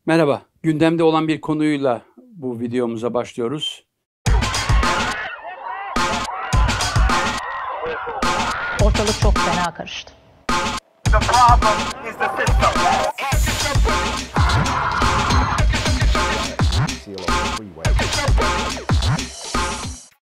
Merhaba, gündemde olan bir konuyla bu videomuza başlıyoruz. Ortalık çok fena karıştı. The problem is the system.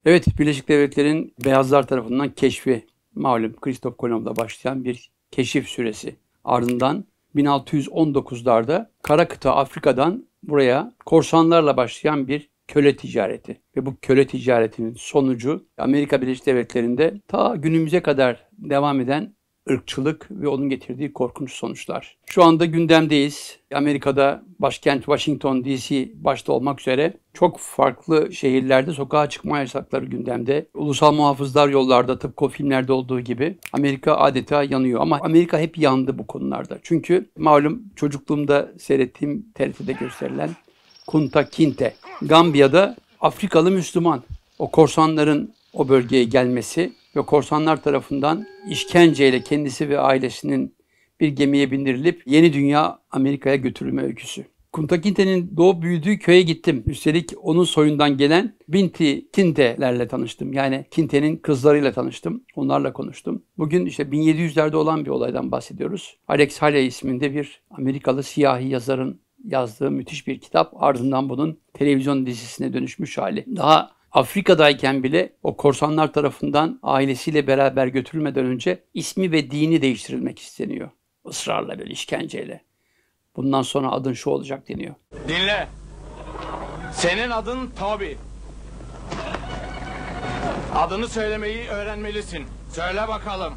Evet, Birleşik Devletler'in beyazlar tarafından keşfi, malum Christoph Kolomb'la başlayan bir keşif süresi. Ardından 1619'larda kara kıta Afrika'dan buraya korsanlarla başlayan bir köle ticareti. Ve bu köle ticaretinin sonucu Amerika Birleşik Devletleri'nde ta günümüze kadar devam eden ırkçılık ve onun getirdiği korkunç sonuçlar. Şu anda gündemdeyiz. Amerika'da başkent Washington DC başta olmak üzere çok farklı şehirlerde sokağa çıkma yasakları gündemde. Ulusal muhafızlar yollarda, tıpkı o filmlerde olduğu gibi Amerika adeta yanıyor. Ama Amerika hep yandı bu konularda. Çünkü malum çocukluğumda seyrettiğim TRT'de gösterilen Kunta Kinte, Gambiya'da Afrikalı Müslüman. O korsanların o bölgeye gelmesi ve korsanlar tarafından işkenceyle kendisi ve ailesinin bir gemiye bindirilip yeni dünya Amerika'ya götürülme öyküsü. Kunta Kinte'nin doğup büyüdüğü köye gittim. Üstelik onun soyundan gelen Binti Kinte'lerle tanıştım. Yani Kinte'nin kızlarıyla tanıştım. Onlarla konuştum. Bugün işte 1700'lerde olan bir olaydan bahsediyoruz. Alex Haley isminde bir Amerikalı siyahi yazarın yazdığı müthiş bir kitap. Ardından bunun televizyon dizisine dönüşmüş hali. Daha Afrika'dayken bile o korsanlar tarafından ailesiyle beraber götürülmeden önce ismi ve dini değiştirilmek isteniyor. Israrla, böyle işkenceyle. Bundan sonra adın şu olacak deniyor. Dinle. Senin adın Toby. Adını söylemeyi öğrenmelisin. Söyle bakalım.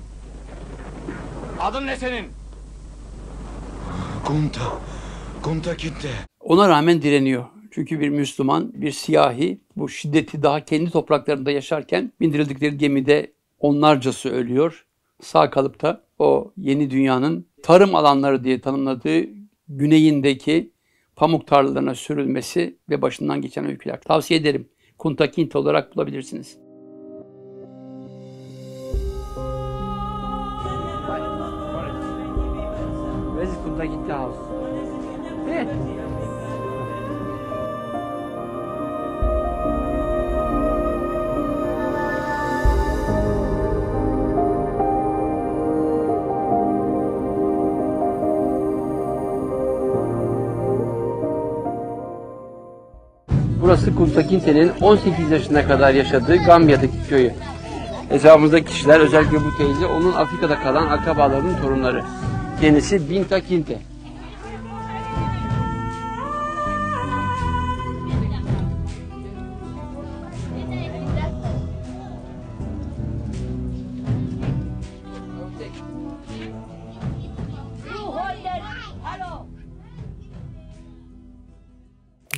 Adın ne senin? Kunta Kinte. Ona rağmen direniyor. Çünkü bir Müslüman, bir siyahi bu şiddeti daha kendi topraklarında yaşarken bindirildikleri gemide onlarcası ölüyor. Sağ kalıp da o yeni dünyanın tarım alanları diye tanımladığı güneyindeki pamuk tarlalarına sürülmesi ve başından geçen öyküler. Tavsiye ederim. Kunta Kinte olarak bulabilirsiniz. Where is Kunta Kinte house? Evet. Burası Kunta Kinte'nin 18 yaşına kadar yaşadığı Gambiya'daki köyü. Etrafımızdaki kişiler, özellikle bu teyze, onun Afrika'da kalan akrabalarının torunları. Kendisi Binta Kinte.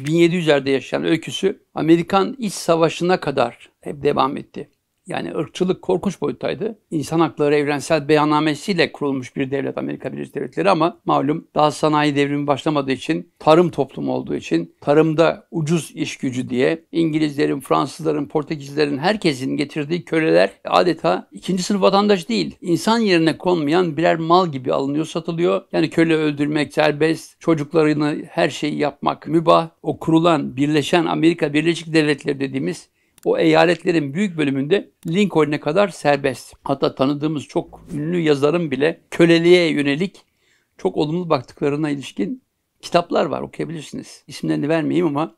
...1700'lerde yaşayan öyküsü Amerikan İç Savaşı'na kadar hep devam etti. Yani ırkçılık korkunç boyuttaydı. İnsan Hakları Evrensel Beyannamesi'yle kurulmuş bir devlet Amerika Birleşik Devletleri, ama malum daha sanayi devrimi başlamadığı için, tarım toplumu olduğu için, tarımda ucuz iş gücü diye İngilizlerin, Fransızların, Portekizlerin, herkesin getirdiği köleler adeta ikinci sınıf vatandaş değil, İnsan yerine konmayan birer mal gibi alınıyor, satılıyor. Yani köle öldürmek serbest, çocuklarını her şeyi yapmak mübah. O kurulan, birleşen Amerika Birleşik Devletleri dediğimiz o eyaletlerin büyük bölümünde Lincoln'e kadar serbest. Hatta tanıdığımız çok ünlü yazarın bile köleliğe yönelik çok olumlu baktıklarına ilişkin kitaplar var, okuyabilirsiniz. İsimlerini vermeyeyim ama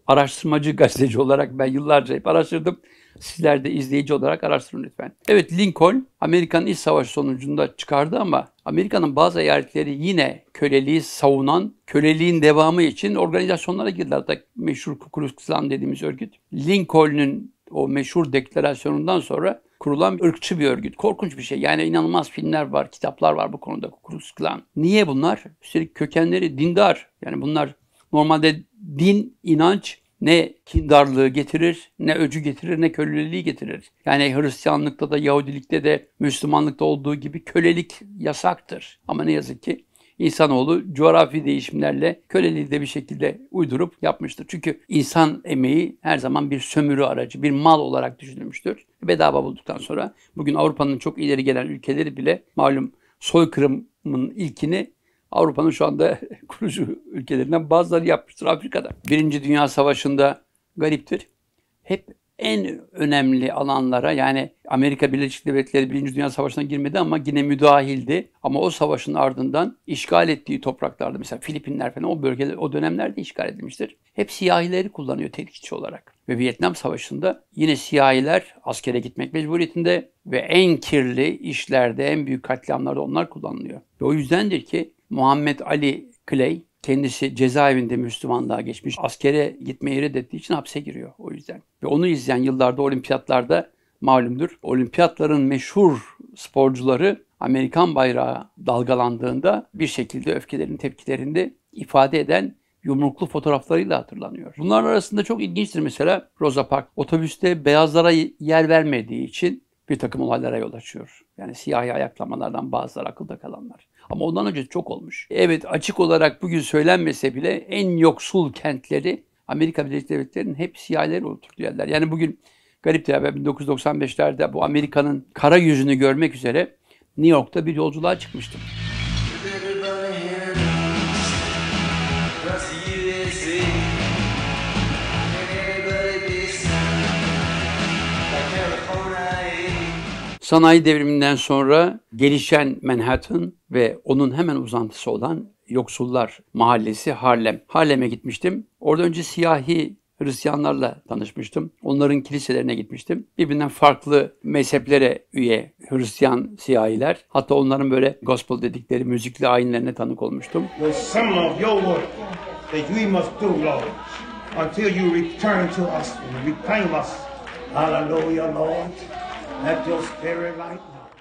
araştırmacı gazeteci olarak ben yıllarca hep araştırdım. Sizler de izleyici olarak araştırın lütfen. Evet, Lincoln Amerikan İç Savaşı sonucunda çıkardı, ama Amerika'nın bazı eyaletleri yine köleliği savunan, köleliğin devamı için organizasyonlara girdiler. Hatta meşhur Ku Klux Klan dediğimiz örgüt, Lincoln'un o meşhur deklarasyonundan sonra kurulan ırkçı bir örgüt. Korkunç bir şey. Yani inanılmaz filmler var, kitaplar var bu konuda, Ku Klux Klan. Niye bunlar? Üstelik kökenleri dindar. Yani bunlar normalde din, inanç ne kindarlığı getirir, ne öcü getirir, ne köleliği getirir. Yani Hristiyanlıkta da, Yahudilikte de, Müslümanlıkta olduğu gibi kölelik yasaktır. Ama ne yazık ki insanoğlu coğrafi değişimlerle köleliği de bir şekilde uydurup yapmıştır. Çünkü insan emeği her zaman bir sömürü aracı, bir mal olarak düşünülmüştür. Bedava bulduktan sonra bugün Avrupa'nın çok ileri gelen ülkeleri bile malum soykırımın ilkini Avrupa'nın şu anda kurucu ülkelerinden bazıları yapmıştır Afrika'da. Birinci Dünya Savaşı'nda gariptir. Hep en önemli alanlara, yani Amerika Birleşik Devletleri Birinci Dünya Savaşı'na girmedi ama yine müdahildi. Ama o savaşın ardından işgal ettiği topraklarda, mesela Filipinler falan, o bölgeler o dönemlerde işgal edilmiştir. Hep siyahileri kullanıyor tetikçi olarak. Ve Vietnam Savaşı'nda yine siyahiler askere gitmek mecburiyetinde ve en kirli işlerde, en büyük katliamlarda onlar kullanılıyor. Ve o yüzdendir ki Muhammed Ali Clay, kendisi cezaevinde Müslümanlığa geçmiş, askere gitmeyi reddettiği için hapse giriyor o yüzden. Ve onu izleyen yıllarda olimpiyatlarda malumdur. Olimpiyatların meşhur sporcuları Amerikan bayrağı dalgalandığında bir şekilde öfkelerini, tepkilerini ifade eden yumruklu fotoğraflarıyla hatırlanıyor. Bunların arasında çok ilginçtir mesela Rosa Parks. Otobüste beyazlara yer vermediği için bir takım olaylara yol açıyor. Yani siyahi ayaklamalardan bazıları akılda kalanlar. Ama ondan önce çok olmuş. Evet, açık olarak bugün söylenmese bile en yoksul kentleri Amerika Birleşik Devletleri'nin hep siyahileri oluşturduğu yerler. Yani bugün gariptir, ben 1995'lerde bu Amerika'nın kara yüzünü görmek üzere New York'ta bir yolculuğa çıkmıştım. Sanayi devriminden sonra gelişen Manhattan ve onun hemen uzantısı olan Yoksullar Mahallesi Harlem. Harlem'e gitmiştim. Orada önce siyahi Hristiyanlarla tanışmıştım. Onların kiliselerine gitmiştim. Birbirinden farklı mezheplere üye Hristiyan siyahiler. Hatta onların böyle gospel dedikleri müzikli ayinlerine tanık olmuştum. Some of your work that we must do, Lord, until you return to us and reclaim us. Hallelujah, Lord. Let your spirit light.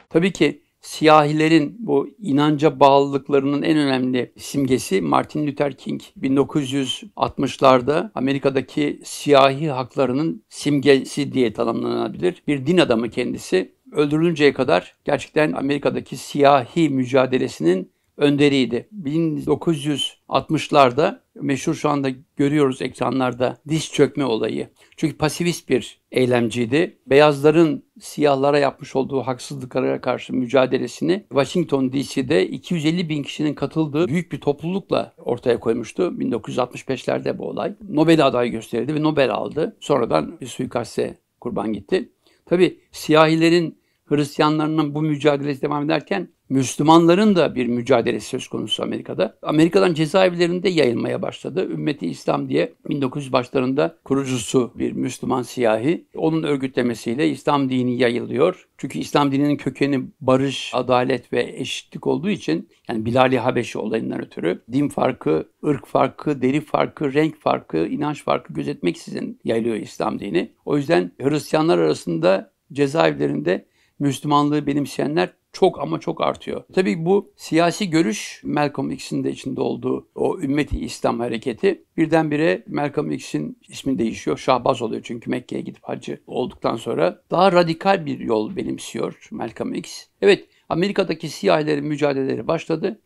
Tabii ki siyahilerin bu inanca bağlılıklarının en önemli simgesi Martin Luther King. 1960'larda Amerika'daki siyahi haklarının simgesi diye tanımlanabilir. Bir din adamı kendisi. Öldürülünceye kadar gerçekten Amerika'daki siyahi mücadelesinin önderiydi. 1960'larda meşhur, şu anda görüyoruz ekranlarda, diz çökme olayı. Çünkü pasifist bir eylemciydi. Beyazların siyahlara yapmış olduğu haksızlıklara karşı mücadelesini Washington DC'de 250 bin kişinin katıldığı büyük bir toplulukla ortaya koymuştu. 1965'lerde bu olay. Nobel adayı gösterildi ve Nobel aldı. Sonradan bir suikaste kurban gitti. Tabii siyahilerin, Hristiyanlarının bu mücadelesi devam ederken Müslümanların da bir mücadelesi söz konusu Amerika'da. Amerika'dan cezaevlerinde yayılmaya başladı. Ümmeti İslam diye 1900 başlarında kurucusu bir Müslüman siyahi. Onun örgütlemesiyle İslam dini yayılıyor. Çünkü İslam dininin kökeni barış, adalet ve eşitlik olduğu için, yani Bilal-i Habeşi olayından ötürü din farkı, ırk farkı, deri farkı, renk farkı, inanç farkı gözetmeksizin yayılıyor İslam dini. O yüzden Hristiyanlar arasında cezaevlerinde Müslümanlığı benimseyenler çok ama çok artıyor. Tabii bu siyasi görüş, Malcolm X'in de içinde olduğu o Ümmeti İslam hareketi, birdenbire Malcolm X'in ismi değişiyor. Şahbaz oluyor çünkü Mekke'ye gidip hacı olduktan sonra daha radikal bir yol benimsiyor Malcolm X. Evet, Amerika'daki siyahilerin mücadeleleri başladı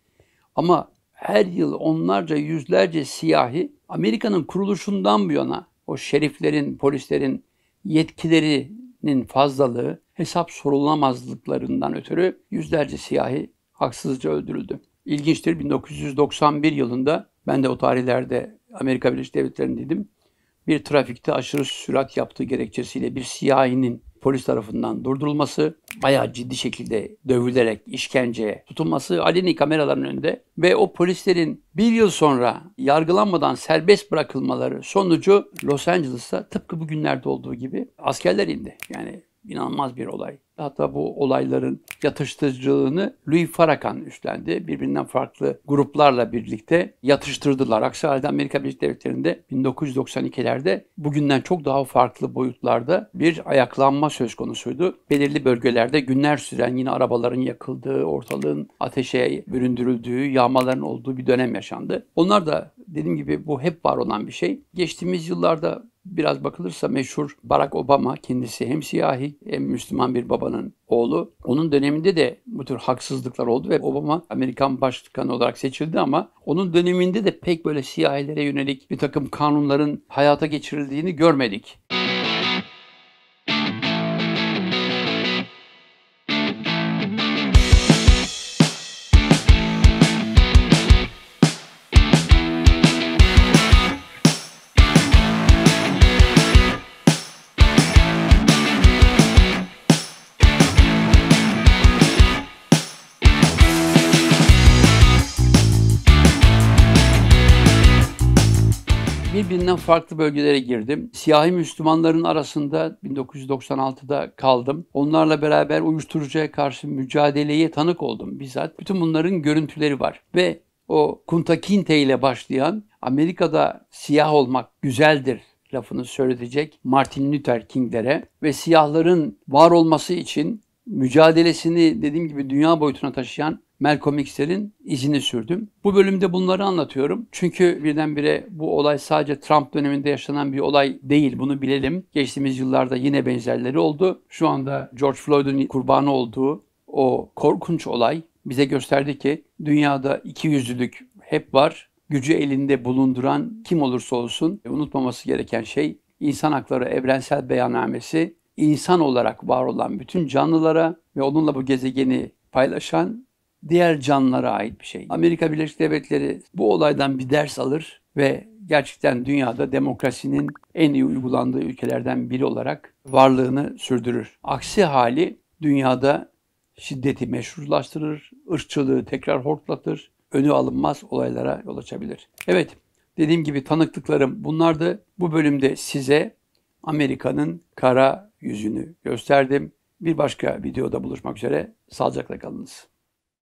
ama her yıl onlarca, yüzlerce siyahi Amerika'nın kuruluşundan bu yana o şeriflerin, polislerin yetkilerinin fazlalığı, hesap sorulamazlıklarından ötürü yüzlerce siyahi haksızca öldürüldü. İlginçtir, 1991 yılında, ben de o tarihlerde Amerika Birleşik Devletleri'ndeydim, bir trafikte aşırı sürat yaptığı gerekçesiyle bir siyahinin polis tarafından durdurulması, bayağı ciddi şekilde dövülerek işkenceye tutulması aleni kameraların önünde ve o polislerin bir yıl sonra yargılanmadan serbest bırakılmaları sonucu Los Angeles'a tıpkı bugünlerde olduğu gibi askerler indi. Yani İnanılmaz bir olay. Hatta bu olayların yatıştırıcılığını Louis Farrakhan üstlendi. Birbirinden farklı gruplarla birlikte yatıştırdılar. Aksi halde Amerika Birleşik Devletleri'nde 1992'lerde bugünden çok daha farklı boyutlarda bir ayaklanma söz konusuydu. Belirli bölgelerde günler süren, yine arabaların yakıldığı, ortalığın ateşe büründürüldüğü, yağmaların olduğu bir dönem yaşandı. Onlar da dediğim gibi bu hep var olan bir şey. Geçtiğimiz yıllarda biraz bakılırsa meşhur Barack Obama, kendisi hem siyahi hem Müslüman bir babanın oğlu. Onun döneminde de bu tür haksızlıklar oldu ve Obama Amerikan başkanı olarak seçildi ama onun döneminde de pek böyle siyahilere yönelik bir takım kanunların hayata geçirildiğini görmedik. birbirinden farklı bölgelere girdim. Siyahi Müslümanların arasında 1996'da kaldım. Onlarla beraber uyuşturucuya karşı mücadeleye tanık oldum bizzat. Bütün bunların görüntüleri var. Ve o Kunta Kinte ile başlayan Amerika'da siyah olmak güzeldir lafını söyletecek Martin Luther King'lere ve siyahların var olması için mücadelesini dediğim gibi dünya boyutuna taşıyan Malcolm X'lerin izini sürdüm. Bu bölümde bunları anlatıyorum. Çünkü birdenbire bu olay sadece Trump döneminde yaşanan bir olay değil. Bunu bilelim. Geçtiğimiz yıllarda yine benzerleri oldu. Şu anda George Floyd'un kurbanı olduğu o korkunç olay bize gösterdi ki dünyada ikiyüzlülük hep var. Gücü elinde bulunduran kim olursa olsun unutmaması gereken şey İnsan Hakları Evrensel Beyannamesi insan olarak var olan bütün canlılara ve onunla bu gezegeni paylaşan diğer canlılara ait bir şey. Amerika Birleşik Devletleri bu olaydan bir ders alır ve gerçekten dünyada demokrasinin en iyi uygulandığı ülkelerden biri olarak varlığını sürdürür. Aksi hali dünyada şiddeti meşrulaştırır, ırkçılığı tekrar hortlatır, önü alınmaz olaylara yol açabilir. Evet, dediğim gibi tanıklıklarım bunlardı. Bu bölümde size Amerika'nın kara yüzünü gösterdim. Bir başka videoda buluşmak üzere. Sağlıcakla kalınız.